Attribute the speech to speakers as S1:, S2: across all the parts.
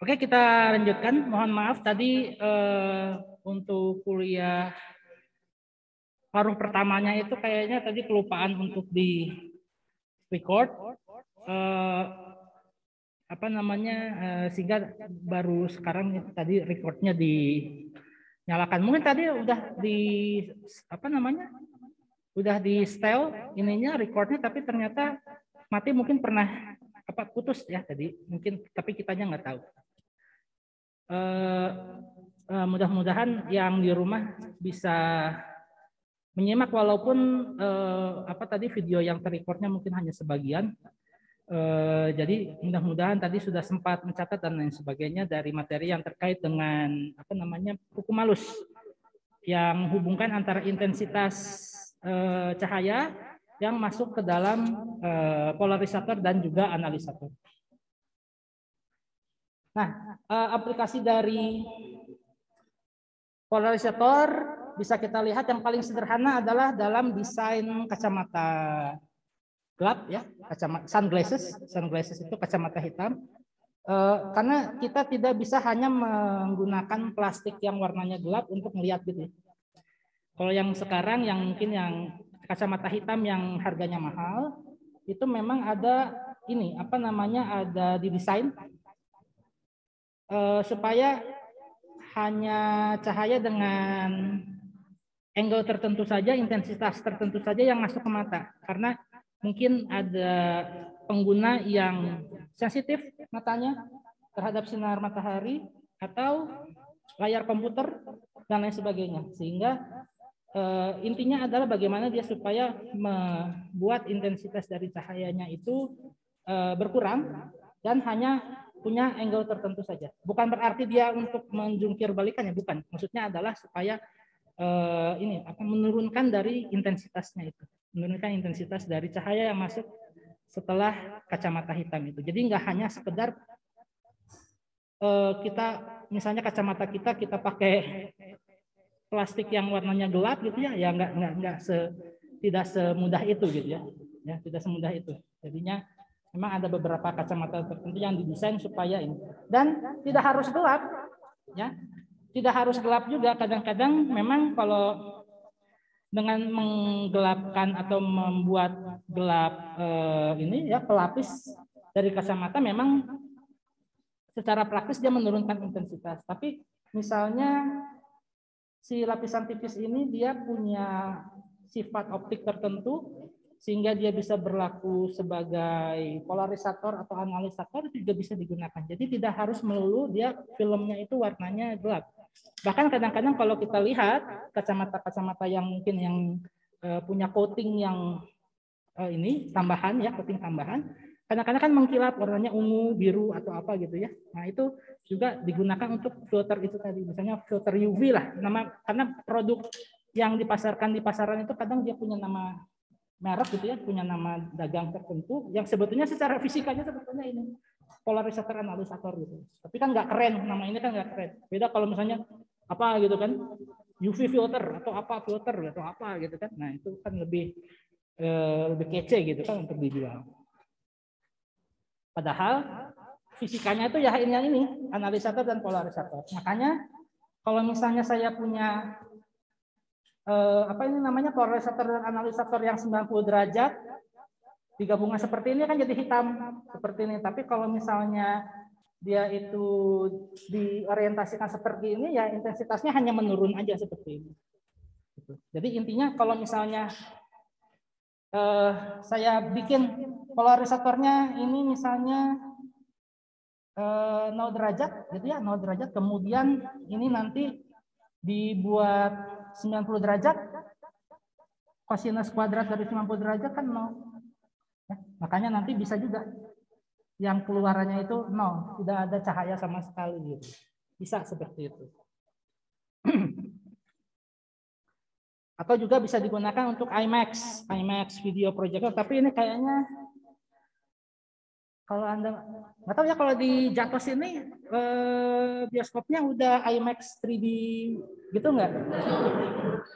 S1: Oke, kita lanjutkan. Mohon maaf tadi untuk kuliah paruh pertamanya itu kayaknya tadi kelupaan untuk di record. Apa namanya sehingga baru sekarang tadi recordnya dinyalakan. Mungkin tadi udah di apa namanya udah di setel ininya recordnya, tapi ternyata mati, mungkin pernah apa putus ya tadi mungkin, tapi kitanya nggak tahu. Mudah-mudahan yang di rumah bisa menyimak walaupun apa tadi video yang terrecordnya mungkin hanya sebagian. Jadi mudah-mudahan tadi sudah sempat mencatat dan lain sebagainya dari materi yang terkait dengan apa namanya hukum halus yang hubungkan antara intensitas cahaya yang masuk ke dalam polarisator dan juga analisator. Nah, aplikasi dari polarisator bisa kita lihat yang paling sederhana adalah dalam desain kacamata gelap ya, kacamata sunglasses itu kacamata hitam. Karena kita tidak bisa hanya menggunakan plastik yang warnanya gelap untuk melihat gitu. Kalau yang sekarang yang mungkin yang kacamata hitam yang harganya mahal itu memang ada ini apa namanya ada didesain supaya hanya cahaya dengan angle tertentu saja, intensitas tertentu saja yang masuk ke mata. Karena mungkin ada pengguna yang sensitif matanya terhadap sinar matahari atau layar komputer dan lain sebagainya. Sehingga intinya adalah bagaimana dia supaya membuat intensitas dari cahayanya itu berkurang dan hanya punya angle tertentu saja. Bukan berarti dia untuk menjungkir balikannya, bukan. Maksudnya adalah supaya ini akan menurunkan dari intensitasnya itu, menurunkan intensitas dari cahaya yang masuk setelah kacamata hitam itu. Jadi nggak hanya sekedar kita misalnya kacamata kita pakai plastik yang warnanya gelap gitu ya, ya tidak semudah itu gitu ya tidak semudah itu. Jadinya memang ada beberapa kacamata tertentu yang didesain supaya ini, dan tidak harus gelap ya. Tidak harus gelap juga, kadang-kadang memang kalau dengan menggelapkan atau membuat gelap ini ya pelapis dari kacamata memang secara praktis dia menurunkan intensitas. Tapi misalnya si lapisan tipis ini dia punya sifat optik tertentu sehingga dia bisa berlaku sebagai polarisator atau analisator, juga bisa digunakan. Jadi tidak harus melulu dia filmnya itu warnanya gelap. Bahkan kadang-kadang kalau kita lihat kacamata-kacamata yang mungkin yang punya coating yang ini tambahan ya, coating tambahan, kadang-kadang kan mengkilap warnanya ungu, biru atau apa gitu ya. Nah, itu juga digunakan untuk filter itu tadi, misalnya filter UV lah. Karena produk yang dipasarkan di pasaran itu kadang dia punya nama merek gitu ya, punya nama dagang tertentu yang sebetulnya secara fisikanya sebetulnya ini polarisator analisator gitu. Tapi kan nggak keren, nama ini kan nggak keren. Beda kalau misalnya apa gitu kan, UV filter atau apa filter atau apa gitu kan. Nah, itu kan lebih kece gitu kan untuk dijual. Padahal fisikanya itu ya ini analisator dan polarisator. Makanya kalau misalnya saya punya apa ini namanya polarisator dan analisator yang 90 derajat digabungkan seperti ini kan jadi hitam seperti ini. Tapi kalau misalnya dia itu diorientasikan seperti ini ya intensitasnya hanya menurun aja seperti ini. Jadi intinya kalau misalnya saya bikin polarisatornya ini misalnya 0 derajat gitu ya, 0 derajat, kemudian ini nanti dibuat 90 derajat, kosinus kuadrat dari 90 derajat kan 0. Ya, makanya nanti bisa juga yang keluarannya itu 0, tidak ada cahaya sama sekali gitu. Bisa seperti itu. Atau juga bisa digunakan untuk IMAX video projector, tapi ini kayaknya kalau Anda nggak tahu ya, kalau di Jatos ini bioskopnya udah IMAX 3D gitu nggak?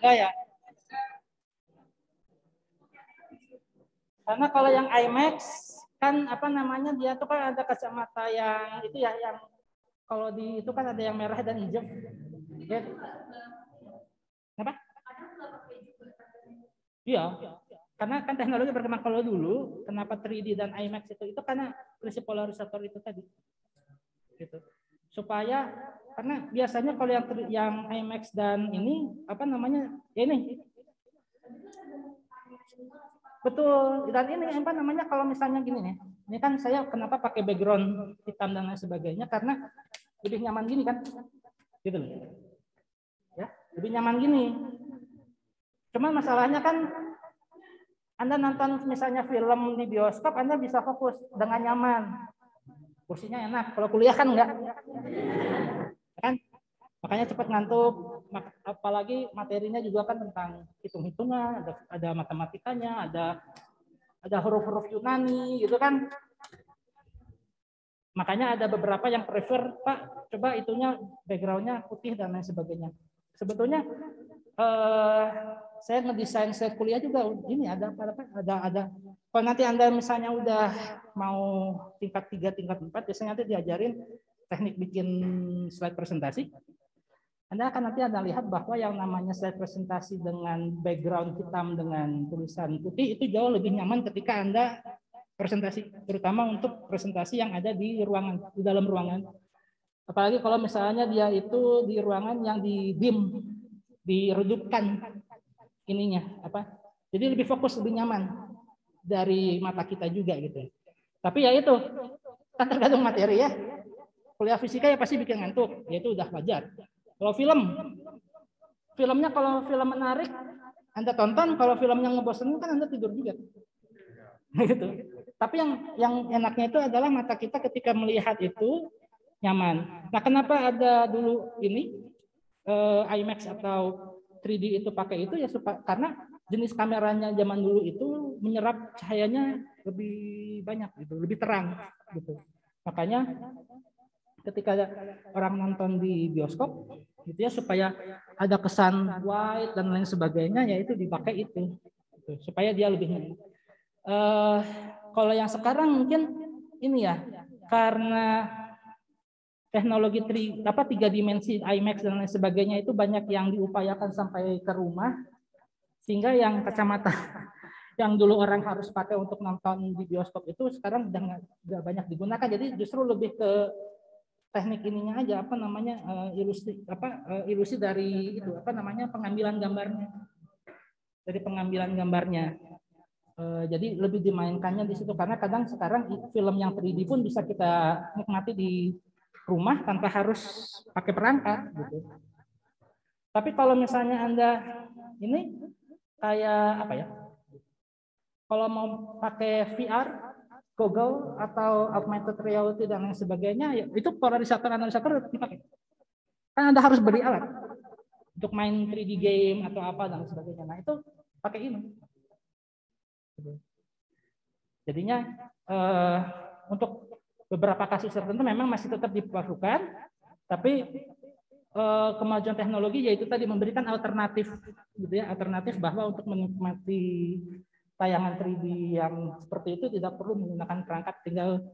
S1: Nggak ya? Karena kalau yang IMAX kan apa namanya, dia tuh kan ada kacamata yang itu ya, yang kalau di itu kan ada yang merah dan hijau. Ya. Apa? Iya. Karena kan teknologi berkembang. Kalau dulu kenapa 3D dan IMAX itu karena prinsip polarisator itu tadi. Gitu. Supaya karena biasanya kalau yang IMAX dan ini apa namanya? Ya ini. Betul. Dan ini apa namanya, kalau misalnya gini nih. Ini kan saya kenapa pakai background hitam dan lain sebagainya, karena lebih nyaman gini kan. Gitu loh. Ya, lebih nyaman gini. Cuman masalahnya kan Anda nonton misalnya film di bioskop, Anda bisa fokus dengan nyaman. Kursinya enak. Kalau kuliah kan enggak. Kan? Makanya cepat ngantuk. Apalagi materinya juga kan tentang hitung-hitungan, ada matematikanya, ada huruf-huruf Yunani gitu kan. Makanya ada beberapa yang prefer, Pak, coba itunya background-nya putih dan lain sebagainya. Sebetulnya saya ngedesain set kuliah juga ini ada kalau nanti Anda misalnya udah mau tingkat 3, tingkat 4, biasanya nanti diajarin teknik bikin slide presentasi. Anda akan nanti Anda lihat bahwa yang namanya slide presentasi dengan background hitam dengan tulisan putih itu jauh lebih nyaman ketika Anda presentasi, terutama untuk presentasi yang ada di ruangan, di dalam ruangan. Apalagi kalau misalnya dia itu di ruangan yang di dim, diredupkan ininya apa, jadi lebih fokus, lebih nyaman dari mata kita juga gitu. Tapi ya itu kan tergantung materi ya. Kuliah fisika ya pasti bikin ngantuk, ya itu udah wajar. Kalau filmnya kalau film menarik Anda tonton, kalau film yang ngebosenin kan Anda tidur juga gitu. Tapi yang enaknya itu adalah mata kita ketika melihat itu nyaman. Nah, kenapa ada dulu ini IMAX atau 3D itu pakai itu ya karena jenis kameranya zaman dulu itu menyerap cahayanya lebih banyak gitu, lebih terang gitu. Makanya ketika orang nonton di bioskop gitu ya, supaya ada kesan white dan lain sebagainya, yaitu dipakai itu gitu, supaya dia lebih nyaman. Kalau yang sekarang mungkin ini ya, karena teknologi 3 dimensi IMAX dan lain sebagainya itu banyak yang diupayakan sampai ke rumah, sehingga yang kacamata yang dulu orang harus pakai untuk nonton di bioskop itu sekarang udah nggak banyak digunakan. Jadi justru lebih ke teknik ininya aja, apa namanya, ilusi dari itu apa namanya, pengambilan gambarnya. Jadi lebih dimainkannya di situ, karena kadang sekarang film yang 3D pun bisa kita nikmati di rumah tanpa harus pakai perangkat gitu. Tapi kalau misalnya Anda ini kayak apa ya? Kalau mau pakai VR, Google atau augmented reality dan lain sebagainya, ya itu polarisator dipakai. Kan Anda harus beli alat untuk main 3D game atau apa dan sebagainya. Nah, itu pakai ini. Jadinya untuk beberapa kasus tertentu memang masih tetap diperlukan, tapi kemajuan teknologi yaitu tadi memberikan alternatif gitu ya, alternatif bahwa untuk menikmati tayangan 3D yang seperti itu tidak perlu menggunakan perangkat, tinggal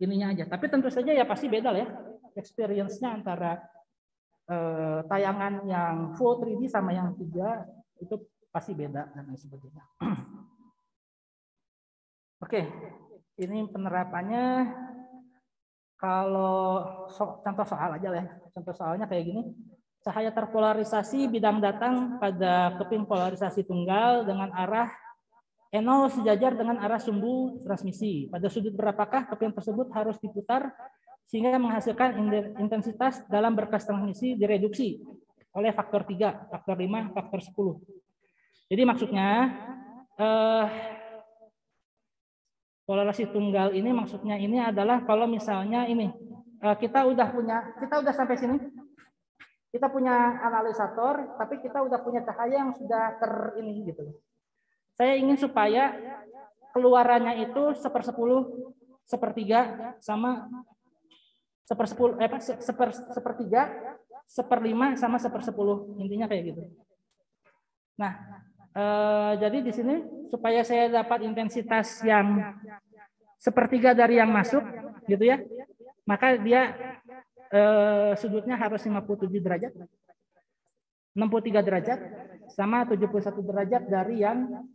S1: ininya aja. Tapi tentu saja ya pasti beda ya experience-nya antara tayangan yang full 3D sama yang tidak, itu pasti beda dan lain sebagainya. Oke, ini penerapannya. Kalau contoh soal aja ya, contoh soalnya kayak gini. Cahaya terpolarisasi bidang datang pada keping polarisasi tunggal dengan arah N0 sejajar dengan arah sumbu transmisi. Pada sudut berapakah keping tersebut harus diputar sehingga menghasilkan intensitas dalam berkas transmisi direduksi. oleh faktor 3, faktor 5, faktor 10. Jadi maksudnya polarasi tunggal ini maksudnya ini adalah kalau misalnya ini kita udah sampai sini. Kita punya analisator, tapi kita udah punya cahaya yang sudah ini gitu. Saya ingin supaya keluarannya itu 1/10, 1/3 sama 1/10 1/3, 1/5 sama 1/10. Intinya kayak gitu. Nah, jadi di sini supaya saya dapat intensitas yang 1/3 dari yang masuk gitu ya. Maka dia sudutnya harus 57 derajat, 63 derajat, sama 71 derajat dari yang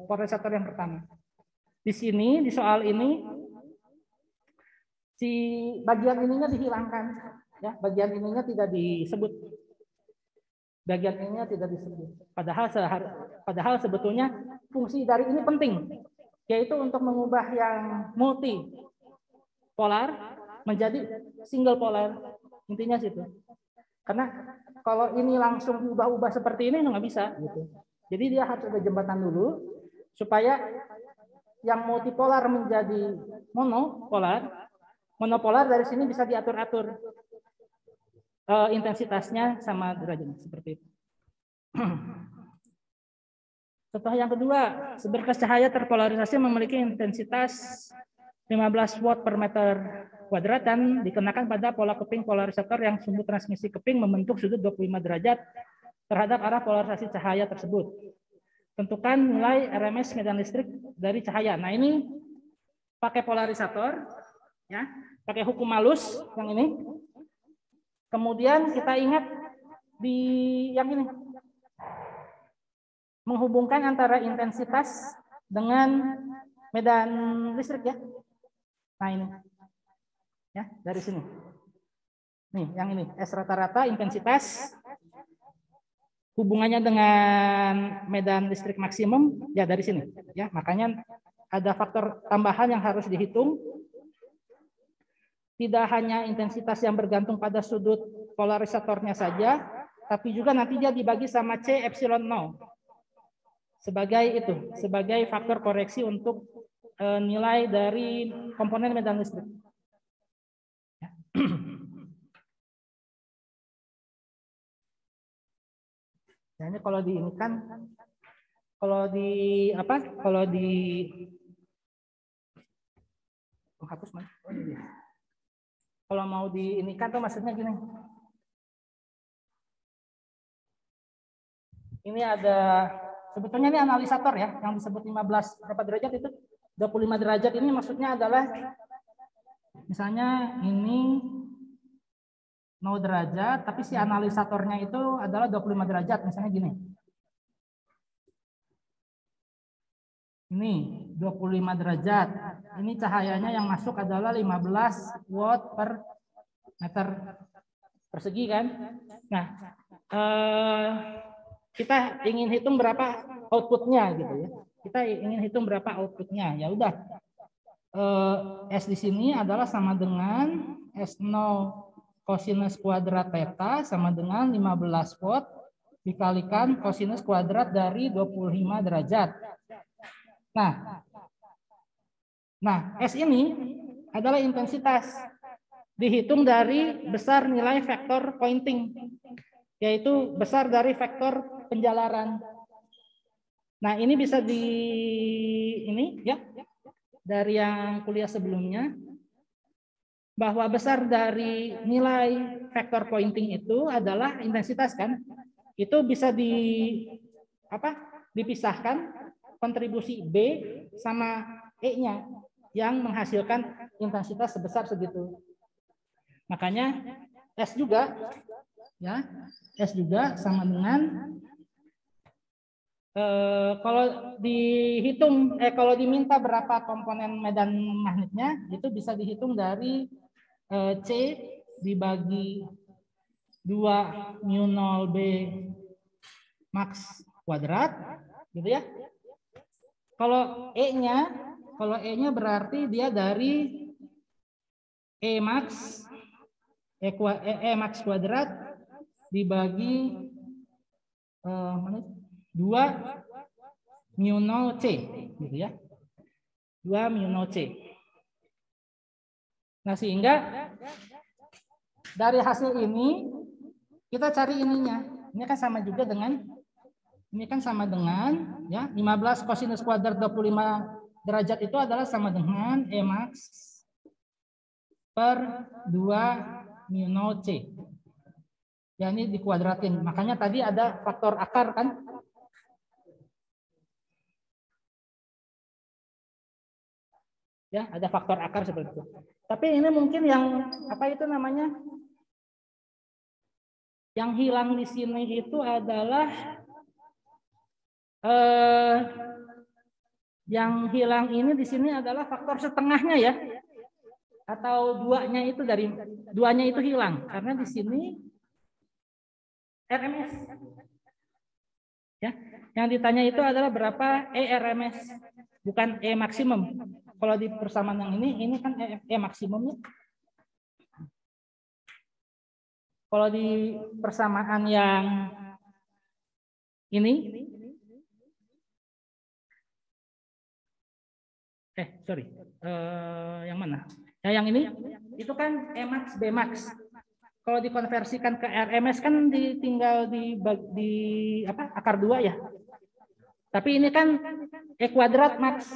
S1: polarisator yang pertama. Di sini, di soal ini, si bagian ininya dihilangkan. Ya, bagian ininya tidak disebut. Bagian ininya tidak disebut. Padahal sebetulnya fungsi dari ini penting, yaitu untuk mengubah yang multipolar menjadi single polar. Intinya situ. Karena kalau ini langsung ubah-ubah seperti ini nggak bisa gitu. Jadi dia harus ada jembatan dulu supaya yang multipolar menjadi monopolar. Monopolar dari sini bisa diatur-atur intensitasnya sama derajatnya seperti itu. Contoh yang kedua, seberkas cahaya terpolarisasi memiliki intensitas 15 watt per meter kuadrat dan dikenakan pada pola keping polarisator yang sumbu transmisi keping membentuk sudut 25 derajat terhadap arah polarisasi cahaya tersebut. Tentukan nilai RMS medan listrik dari cahaya. Nah, ini pakai polarisator, ya, pakai hukum Malus yang ini. Kemudian kita ingat di yang ini, menghubungkan antara intensitas dengan medan listrik ya. Nah ini, ya dari sini. Nih yang ini S rata-rata intensitas hubungannya dengan medan listrik maksimum ya dari sini. Ya makanya ada faktor tambahan yang harus dihitung. Tidak hanya intensitas yang bergantung pada sudut polarisatornya saja, tapi juga nanti dia dibagi sama C epsilon 0 sebagai itu, sebagai faktor koreksi untuk nilai dari komponen medan listrik. Ya, ini kalau di ini kan, kalau di apa? Kalau di hapus mana? Kalau mau di ini kan tuh maksudnya gini. Ini ada sebetulnya ini analisator ya, yang disebut 15 berapa derajat itu? 25 derajat ini maksudnya adalah misalnya ini 0 derajat, tapi si analisatornya itu adalah 25 derajat, misalnya gini. Ini 25 derajat. Ini cahayanya yang masuk adalah 15 watt per meter persegi kan. Nah, kita ingin hitung berapa outputnya gitu ya. Kita ingin hitung berapa outputnya. Ya udah. S di sini adalah sama dengan S0 kosinus kuadrat theta sama dengan 15 watt dikalikan kosinus kuadrat dari 25 derajat. Nah, S ini adalah intensitas dihitung dari besar nilai vektor pointing, yaitu besar dari vektor penjalaran. Nah, ini bisa ini ya dari yang kuliah sebelumnya, bahwa besar dari nilai vektor pointing itu adalah intensitas kan, itu bisa dipisahkan kontribusi B sama E-nya yang menghasilkan intensitas sebesar segitu. Makanya S juga ya, S juga sama dengan kalau dihitung kalau diminta berapa komponen medan magnetnya itu bisa dihitung dari C dibagi 2 mu 0 B max kuadrat gitu ya. Kalau E-nya berarti dia dari E max kuadrat dibagi 2 mu 0 C gitu ya. 2 mu 0 C. Nah, sehingga dari hasil ini kita cari ininya. Ini kan sama juga dengan ya 15 kosinus kuadrat 25 derajat itu adalah sama dengan E max per 2 mu 0 C. Ya, ini dikuadratin. Makanya tadi ada faktor akar kan? Ya, ada faktor akar seperti itu. Tapi ini mungkin yang apa itu namanya? Yang hilang di sini itu adalah yang hilang ini di sini adalah faktor setengahnya ya. Atau duanya itu hilang karena di sini RMS. Ya, yang ditanya itu adalah berapa RMS, bukan E maksimum. Kalau di persamaan yang ini kan E maksimumnya. Kalau di persamaan yang ini, yang mana? Ya, yang ini, itu kan E max, B max. Kalau dikonversikan ke RMS kan tinggal di akar 2 ya. Tapi ini kan E kuadrat max.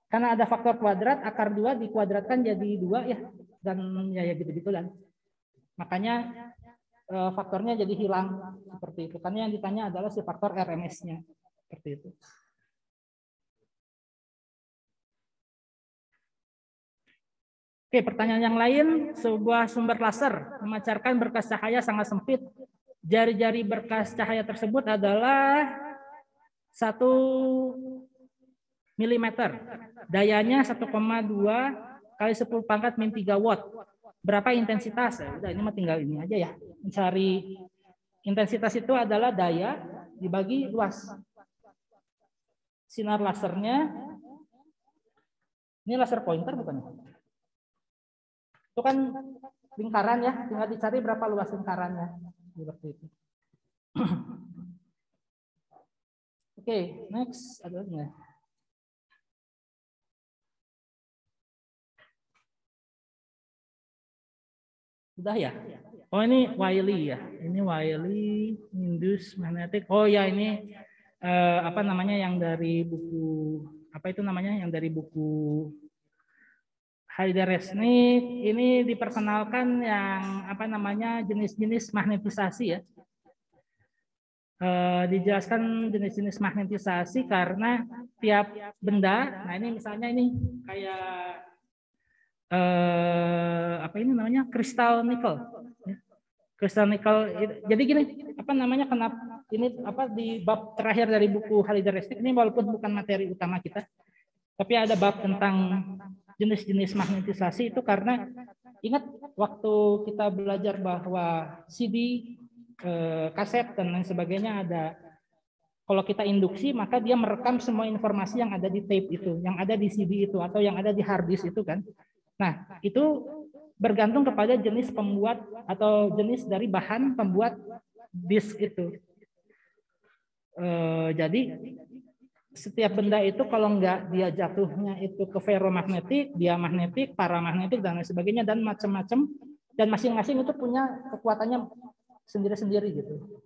S1: Karena ada faktor kuadrat, akar 2 dikuadratkan jadi 2 ya. Dan ya gitu-gitu dan. Makanya faktornya jadi hilang seperti itu. Karena yang ditanya adalah si faktor RMS-nya. Seperti itu. Oke, pertanyaan yang lain, sebuah sumber laser memancarkan berkas cahaya sangat sempit. Jari-jari berkas cahaya tersebut adalah 1 mm. Dayanya 1,2 kali 10 pangkat min 3 watt. Berapa intensitas? Udah, ini mah tinggal ini aja ya. Mencari intensitas itu adalah daya dibagi luas. Sinar lasernya, ini laser pointer bukan? Itu kan lingkaran ya, tinggal dicari berapa luas lingkarannya. Seperti itu. Oke, next ada lagi nggak? Sudah ya? Oh, ini Wiley ya. Ini Wiley Induced Magnetic. Oh ya, ini apa namanya yang dari buku apa itu namanya yang dari buku Haider-Resnick. Ini diperkenalkan yang apa namanya jenis-jenis magnetisasi ya. Dijelaskan jenis-jenis magnetisasi karena tiap benda. Nah, ini misalnya ini kayak apa ini namanya kristal nikel. Kristal nikel. Jadi gini, apa namanya kenapa ini apa di bab terakhir dari buku Haider-Resnick ini walaupun bukan materi utama kita, tapi ada bab tentang jenis-jenis magnetisasi itu karena ingat waktu kita belajar bahwa CD, kaset dan lain sebagainya ada. Kalau kita induksi maka dia merekam semua informasi yang ada di tape itu, yang ada di CD itu atau yang ada di hard disk itu kan. Nah, itu bergantung kepada jenis pembuat atau jenis dari bahan pembuat disk itu. Jadi setiap benda itu kalau enggak dia jatuhnya itu ke ferromagnetik, dia magnetik, paramagnetik dan lain sebagainya dan macam-macam, dan masing-masing itu punya kekuatannya sendiri-sendiri gitu.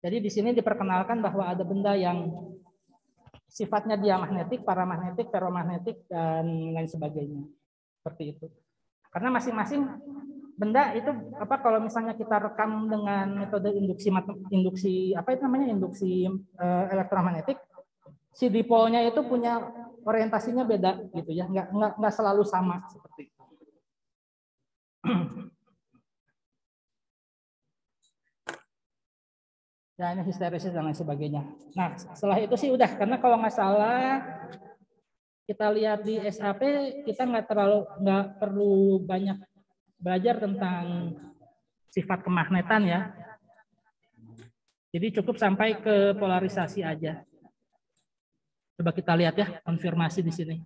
S1: Jadi di sini diperkenalkan bahwa ada benda yang sifatnya dia magnetik, paramagnetik, ferromagnetik dan lain sebagainya. Seperti itu. Karena masing-masing benda itu apa kalau misalnya kita rekam dengan metode induksi apa itu namanya induksi elektromagnetik, si dipolnya itu punya orientasinya beda gitu ya, nggak selalu sama seperti itu. Ya, ini histeresis dan lain sebagainya. Nah, setelah itu sih udah, karena kalau nggak salah kita lihat di SAP kita nggak perlu banyak belajar tentang sifat kemagnetan ya. Jadi cukup sampai ke polarisasi aja. Coba kita lihat ya konfirmasi di sini.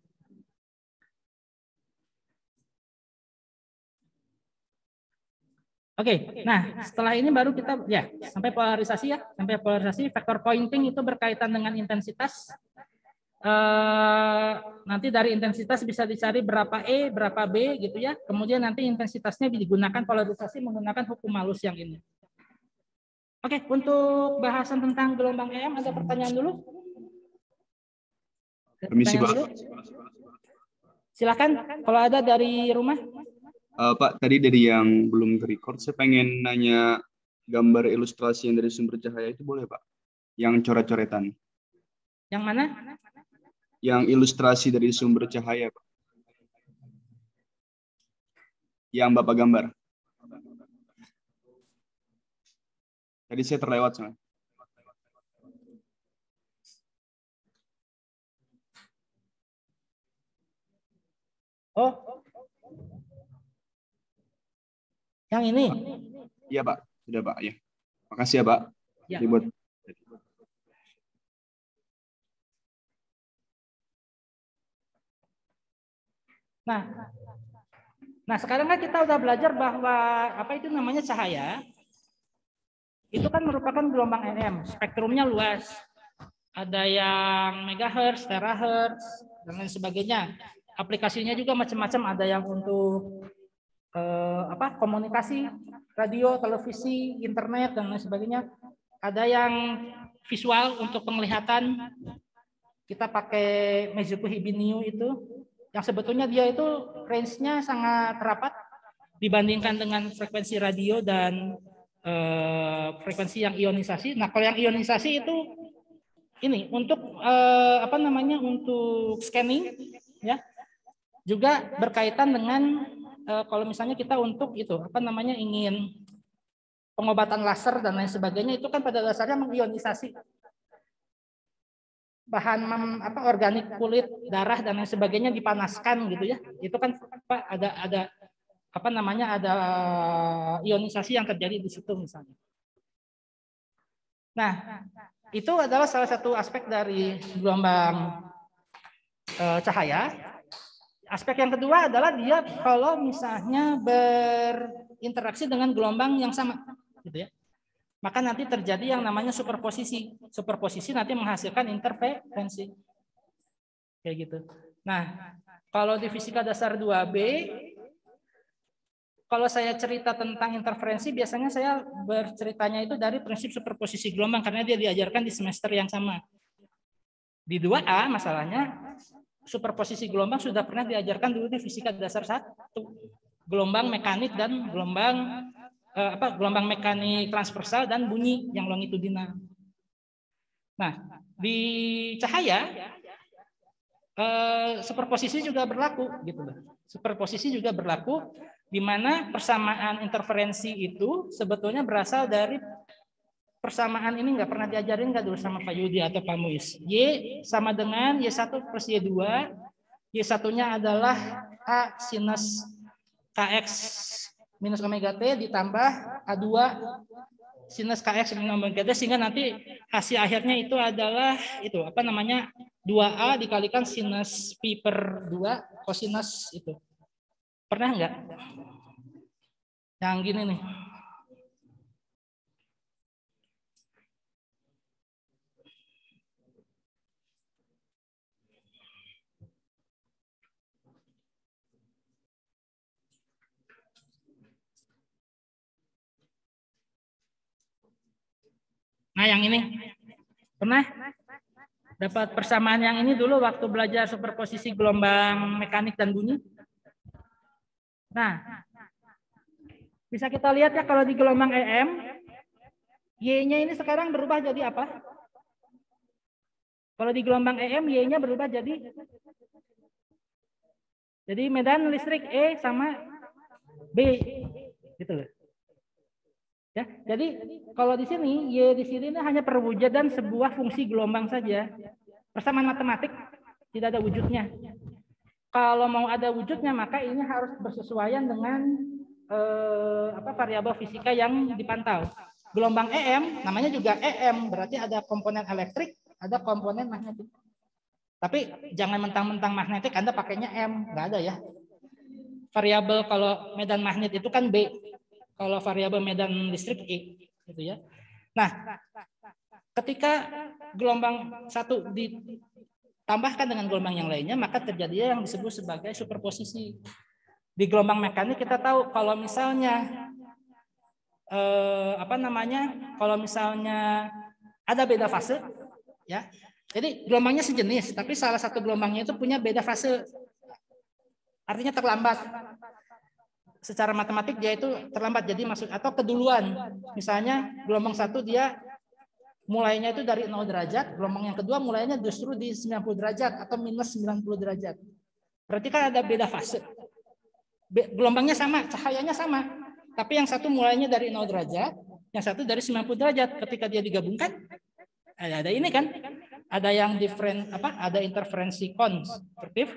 S1: Oke, nah setelah ini baru kita ya sampai polarisasi ya, sampai polarisasi vector pointing itu berkaitan dengan intensitas. Nanti dari intensitas bisa dicari berapa E, berapa B gitu ya. Kemudian nanti intensitasnya digunakan polarisasi menggunakan hukum Malus yang ini. Oke, untuk bahasan tentang gelombang EM ada pertanyaan dulu?
S2: Permisi, Pak.
S1: Dulu? Silakan kalau ada dari rumah.
S2: Pak, tadi dari yang belum ke-record, saya pengen nanya gambar ilustrasi yang dari sumber cahaya itu boleh, Pak? Yang coret-coretan.
S1: Yang mana?
S2: Yang ilustrasi dari sumber cahaya, Pak. Yang Bapak gambar. Tadi saya terlewat, soalnya.
S1: Oh, yang ini?
S2: Iya, Pak. Sudah, Pak. Ya. Makasih ya, Pak.
S1: Ya.
S2: Buat
S1: Nah, sekarang kan kita udah belajar bahwa apa itu namanya cahaya. Itu kan merupakan gelombang EM, spektrumnya luas. Ada yang megahertz, terahertz, dan lain sebagainya. Aplikasinya juga macam-macam, ada yang untuk komunikasi, radio, televisi, internet, dan lain sebagainya. Ada yang visual untuk penglihatan. Kita pakai Meizuku Hibiniu itu, yang sebetulnya dia itu range-nya sangat rapat dibandingkan dengan frekuensi radio dan frekuensi yang ionisasi. Nah, kalau yang ionisasi itu ini untuk untuk scanning ya. Juga berkaitan dengan kalau misalnya kita untuk itu ingin pengobatan laser dan lain sebagainya, itu kan pada dasarnya mengionisasi bahan organik kulit, darah dan lain sebagainya dipanaskan gitu ya. Itu kan ada ada ionisasi yang terjadi di situ misalnya. Nah, itu adalah salah satu aspek dari gelombang cahaya. Aspek yang kedua adalah dia kalau misalnya berinteraksi dengan gelombang yang sama, gitu ya. Maka nanti terjadi yang namanya superposisi. Superposisi nanti menghasilkan interferensi. Kayak gitu. Nah, kalau di fisika dasar 2B, kalau saya cerita tentang interferensi, biasanya saya berceritanya itu dari prinsip superposisi gelombang, karena dia diajarkan di semester yang sama. Di 2A masalahnya, superposisi gelombang sudah pernah diajarkan dulu di fisika dasar 1. Gelombang mekanik dan gelombang mekanik transversal dan bunyi yang longitudinal. Nah, di cahaya superposisi juga berlaku gitu loh. Superposisi juga berlaku di mana persamaan interferensi itu sebetulnya berasal dari persamaan ini nggak pernah diajarin nggak dulu sama Pak Yudi atau Pak Muiz. Y sama dengan Y1 plus Y2. Y1-nya adalah A sinus KX minus omega T ditambah A2 sinus KX minus omega T, sehingga nanti hasil akhirnya itu adalah 2A dikalikan sinus pi per 2 kosinus itu. Pernah nggak? Yang gini nih. Nah, yang ini pernah dapat persamaan yang ini dulu waktu belajar superposisi gelombang mekanik dan bunyi. Nah, bisa kita lihat ya kalau di gelombang EM, Y-nya ini sekarang berubah jadi apa? Kalau di gelombang EM, Y-nya berubah jadi medan listrik E sama B, gitu loh. Ya, jadi kalau di sini Y di sini hanya perwujudan sebuah fungsi gelombang saja. Persamaan matematik tidak ada wujudnya. Kalau mau ada wujudnya maka ini harus bersesuaian dengan variabel fisika yang dipantau. Gelombang EM namanya juga EM, berarti ada komponen elektrik, ada komponen magnetik. Tapi jangan mentang-mentang magnetik Anda pakainya M, nggak ada ya. Variabel kalau medan magnet itu kan B. Kalau variabel medan listrik E, gitu ya. Nah, ketika gelombang satu ditambahkan dengan gelombang yang lainnya, maka terjadi yang disebut sebagai superposisi. Di gelombang mekanik kita tahu kalau misalnya kalau misalnya ada beda fase, ya. Jadi gelombangnya sejenis, tapi salah satu gelombangnya itu punya beda fase, artinya terlambat. Secara matematik dia itu terlambat, jadi masuk atau keduluan. Misalnya gelombang satu dia mulainya itu dari 0 derajat, gelombang yang kedua mulainya justru di 90 derajat atau minus 90 derajat. Berarti kan ada beda fase. Gelombangnya sama, cahayanya sama, tapi yang satu mulainya dari 0 derajat, yang satu dari 90 derajat. Ketika dia digabungkan, ada ini kan, ada yang ada interferensi konstruktif,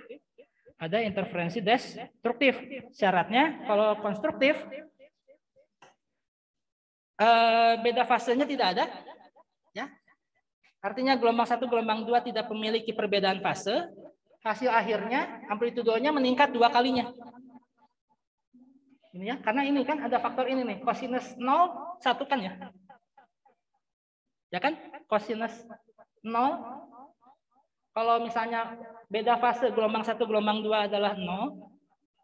S1: ada interferensi destruktif. Syaratnya kalau konstruktif beda fasenya tidak ada, ya. Artinya gelombang satu, gelombang dua tidak memiliki perbedaan fase. Hasil akhirnya amplitudonya meningkat 2 kalinya. Ini ya, karena ini kan ada faktor ini nih, kosinus 0 1 kan ya. Ya kan? Kosinus 0. Kalau misalnya beda fase gelombang 1, gelombang 2 adalah 0.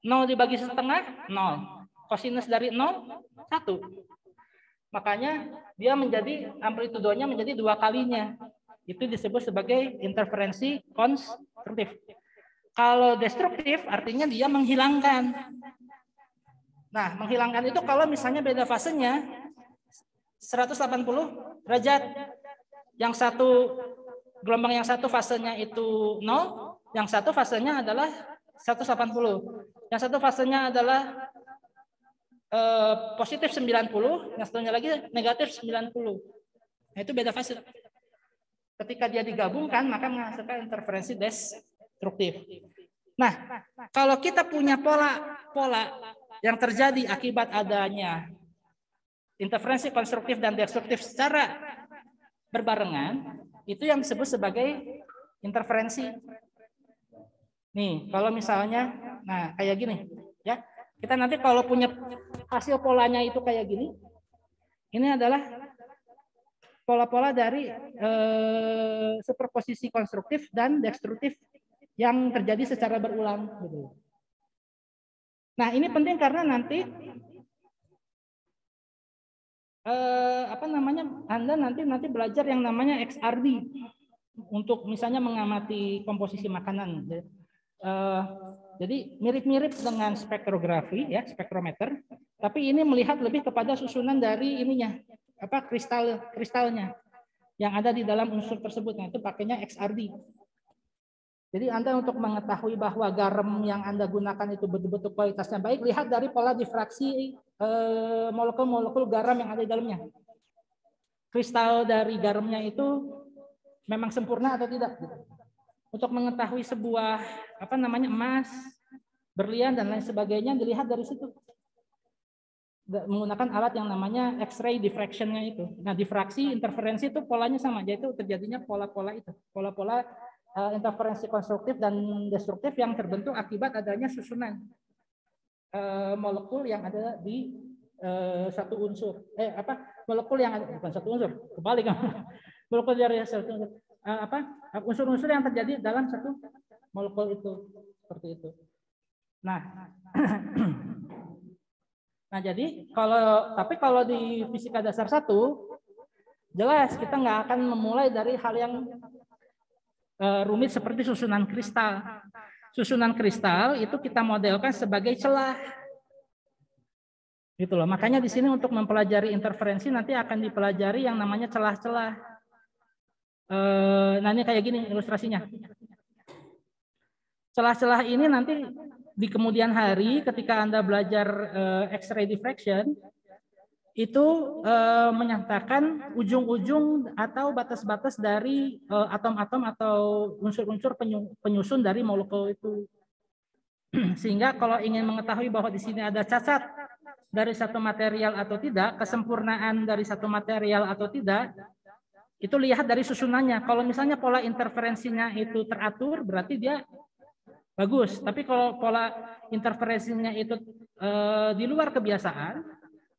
S1: 0 dibagi setengah 0. Kosinus dari 0 1. Makanya dia menjadi amplitudonya menjadi 2 kalinya. Itu disebut sebagai interferensi konstruktif. Kalau destruktif artinya dia menghilangkan. Nah, menghilangkan itu kalau misalnya beda fasenya 180 derajat. Yang satu gelombang yang satu fasenya itu 0, yang satu fasenya adalah 180. Yang satu fasenya adalah positif 90, yang satunya lagi negatif 90. Nah, itu beda fase. Ketika dia digabungkan, maka menghasilkan interferensi destruktif. Nah, kalau kita punya pola yang terjadi akibat adanya interferensi konstruktif dan destruktif secara berbarengan, itu yang disebut sebagai interferensi. Nih, kalau misalnya, nah kayak gini, ya. Kita nanti kalau punya hasil polanya itu kayak gini, ini adalah pola-pola dari superposisi konstruktif dan destruktif yang terjadi secara berulang. Nah, ini penting karena nanti Anda nanti belajar yang namanya XRD untuk misalnya mengamati komposisi makanan. Jadi mirip-mirip dengan spektrografi ya, spektrometer, tapi ini melihat lebih kepada susunan dari ininya, kristalnya yang ada di dalam unsur tersebut. Nah, itu pakainya XRD. Jadi Anda untuk mengetahui bahwa garam yang Anda gunakan itu betul-betul kualitasnya baik, lihat dari pola difraksi molekul-molekul garam yang ada di dalamnya. Kristal dari garamnya itu memang sempurna atau tidak. Untuk mengetahui sebuah emas, berlian dan lain sebagainya dilihat dari situ. Menggunakan alat yang namanya X-ray diffraction-nya itu. Nah, difraksi, interferensi itu polanya sama, yaitu terjadinya pola-pola itu. Pola-pola interferensi konstruktif dan destruktif yang terbentuk akibat adanya susunan molekul yang ada di satu unsur. Molekul yang ada, bukan satu unsur, kebalik. Molekul dari satu unsur. Unsur-unsur yang terjadi dalam satu molekul itu, seperti itu. Nah, jadi kalau di fisika dasar 1 jelas kita nggak akan memulai dari hal yang rumit seperti susunan kristal. Susunan kristal itu kita modelkan sebagai celah. Gitu loh. Makanya di sini untuk mempelajari interferensi nanti akan dipelajari yang namanya celah-celah. Nah, ini kayak gini ilustrasinya. Celah-celah ini nanti di kemudian hari ketika Anda belajar X-ray diffraction itu menyatakan ujung-ujung atau batas-batas dari atom-atom atau unsur-unsur penyusun dari molekul itu. Sehingga kalau ingin mengetahui bahwa di sini ada cacat dari satu material atau tidak, kesempurnaan dari satu material atau tidak, itu lihat dari susunannya. Kalau misalnya pola interferensinya itu teratur, berarti dia bagus. Tapi kalau pola interferensinya itu di luar kebiasaan,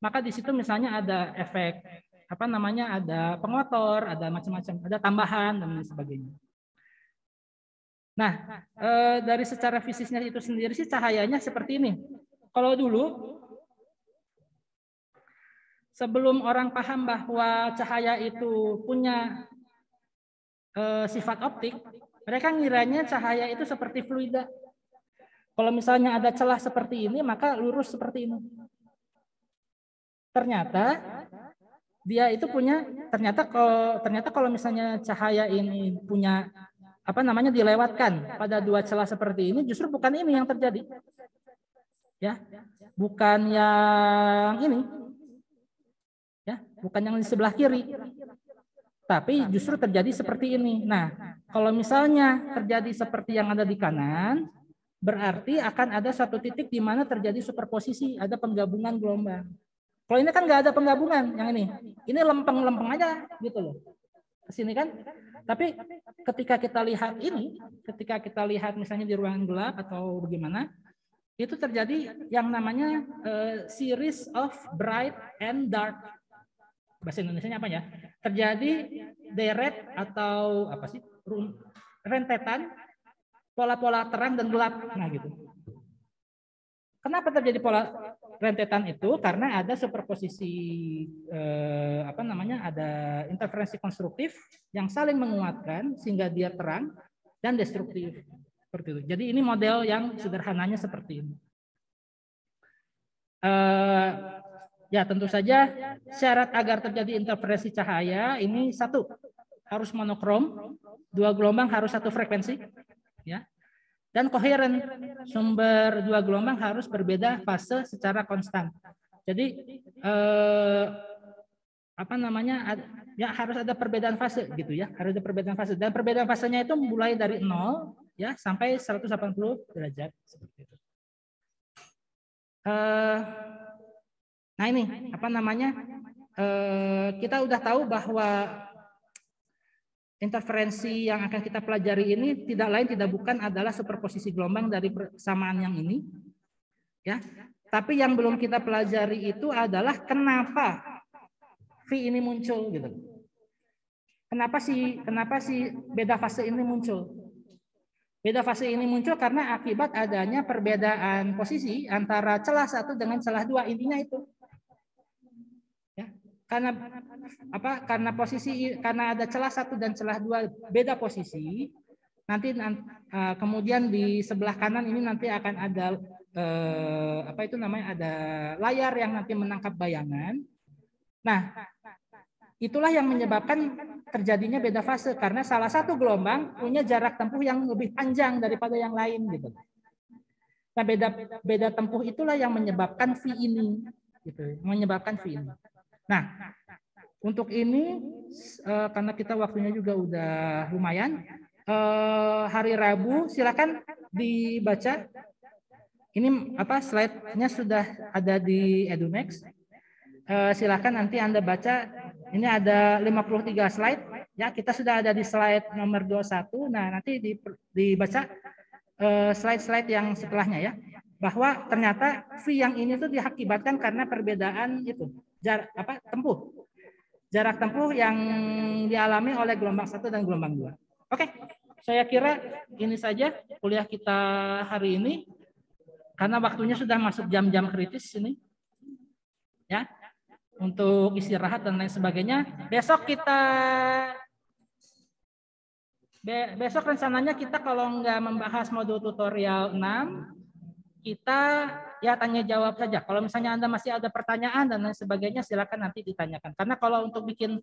S1: maka di situ misalnya ada efek apa namanya, ada pengotor, ada macam-macam, ada tambahan dan lain sebagainya. Nah, dari secara fisiknya itu sendiri sih cahayanya seperti ini. Kalau dulu sebelum orang paham bahwa cahaya itu punya sifat optik, mereka ngiranya cahaya itu seperti fluida. Kalau misalnya ada celah seperti ini, maka lurus seperti ini. Ternyata dia itu punya, ternyata kalau misalnya cahaya ini punya apa namanya, dilewatkan pada dua celah seperti ini, justru bukan ini yang terjadi. Ya, bukan yang ini. Ya, bukan yang di sebelah kiri. Tapi justru terjadi seperti ini. Nah, kalau misalnya terjadi seperti yang ada di kanan, berarti akan ada satu titik di mana terjadi superposisi, ada penggabungan gelombang. Kalau ini kan nggak ada penggabungan, yang ini lempeng-lempeng aja gitu loh. Kesini kan. Tapi ketika kita lihat ini, ketika kita lihat misalnya di ruangan gelap atau bagaimana, itu terjadi yang namanya series of bright and dark. Bahasa Indonesianya apa ya? Terjadi deret atau apa sih? Rentetan pola-pola terang dan gelap. Nah gitu. Kenapa terjadi pola rentetan itu? Karena ada superposisi apa namanya? Ada interferensi konstruktif yang saling menguatkan sehingga dia terang dan destruktif. Seperti itu. Jadi ini model yang sederhananya seperti ini. Ya tentu saja syarat agar terjadi interferensi cahaya ini satu, harus monokrom, dua gelombang harus satu frekuensi, ya, dan koheren, sumber dua gelombang harus berbeda fase secara konstan. Jadi apa namanya, ya harus ada perbedaan fase gitu ya, harus ada perbedaan fase, dan perbedaan fasenya itu mulai dari 0 ya sampai 180 derajat seperti itu. Nah ini apa namanya, kita udah tahu bahwa interferensi yang akan kita pelajari ini tidak lain tidak bukan adalah superposisi gelombang dari persamaan yang ini, ya. Tapi yang belum kita pelajari itu adalah kenapa V ini muncul gitu. Kenapa sih beda fase ini muncul? Beda fase ini muncul karena akibat adanya perbedaan posisi antara celah satu dengan celah dua, intinya itu. Karena apa? Karena ada celah satu dan celah dua beda posisi. Nanti kemudian di sebelah kanan ini nanti akan ada apa itu namanya, ada layar yang nanti menangkap bayangan. Nah, itulah yang menyebabkan terjadinya beda fase karena salah satu gelombang punya jarak tempuh yang lebih panjang daripada yang lain gitu. Nah, beda tempuh itulah yang menyebabkan V ini gitu, menyebabkan V ini. Nah, untuk ini karena kita waktunya juga udah lumayan, hari Rabu silakan dibaca. Ini apa, slide-nya sudah ada di Edunex. Silakan nanti Anda baca. Ini ada 53 slide. Ya, kita sudah ada di slide nomor 21. Nah, nanti dibaca slide-slide yang setelahnya ya. Bahwa ternyata V yang ini tuh diakibatkan karena perbedaan itu. Tempuh. Jarak tempuh yang dialami oleh gelombang 1 dan gelombang 2. Oke, saya kira ini saja kuliah kita hari ini. Karena waktunya sudah masuk jam-jam kritis ini. Ya. Untuk istirahat dan lain sebagainya. Besok rencananya kita kalau nggak membahas modul tutorial 6, kita ya tanya jawab saja. Kalau misalnya Anda masih ada pertanyaan dan lain sebagainya, silakan nanti ditanyakan. Karena kalau untuk bikin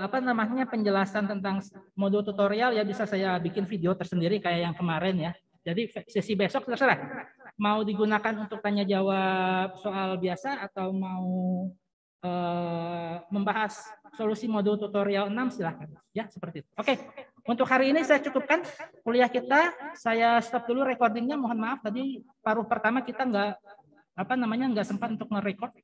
S1: apa namanya, penjelasan tentang modul tutorial ya bisa saya bikin video tersendiri kayak yang kemarin ya. Jadi sesi besok terserah. Mau digunakan untuk tanya jawab soal biasa atau mau membahas solusi modul tutorial 6, silahkan ya, seperti itu. Oke, untuk hari ini saya cukupkan kuliah kita. Saya stop dulu recordingnya, mohon maaf tadi paruh pertama kita nggak sempat untuk nge-record.